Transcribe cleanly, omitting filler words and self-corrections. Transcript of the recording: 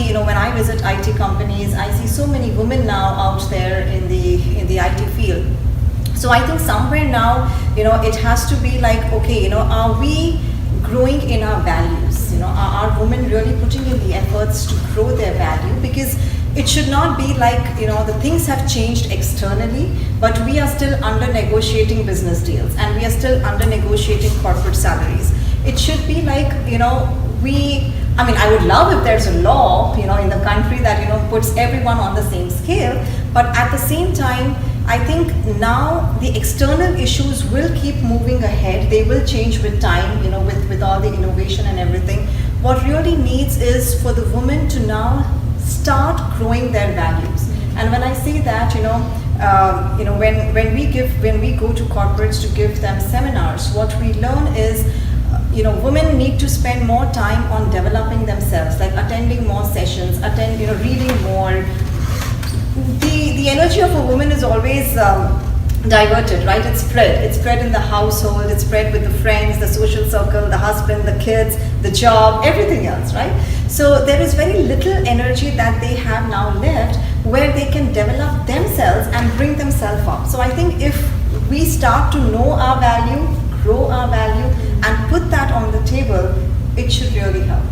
see, when I visit IT companies, I see so many women now out there in the IT field. So I think somewhere now, it has to be like, okay, are we growing in our values? Are women really putting in the efforts to grow their value? Because it should not be like, the things have changed externally, but we are still under negotiating business deals and we are still under negotiating corporate salaries. It should be like, I would love if there's a law, in the country that, puts everyone on the same scale. But at the same time, I think now the external issues will keep moving ahead. They will change with time, with all the innovation and everything. What really needs is for the women to now start growing their values. And when I say that, when we go to corporates to give them seminars, what we learn is, women need to spend more time on developing themselves, like attending more sessions, reading more. The energy of a woman is always diverted, right? It's spread in the household, it's spread with the friends, the social circle, the husband, the kids, the job, everything else, right? So there is very little energy that they have now left where they can develop themselves and bring themselves up. So I think if we start to know our value, grow our value, and put that on the table, it should really help.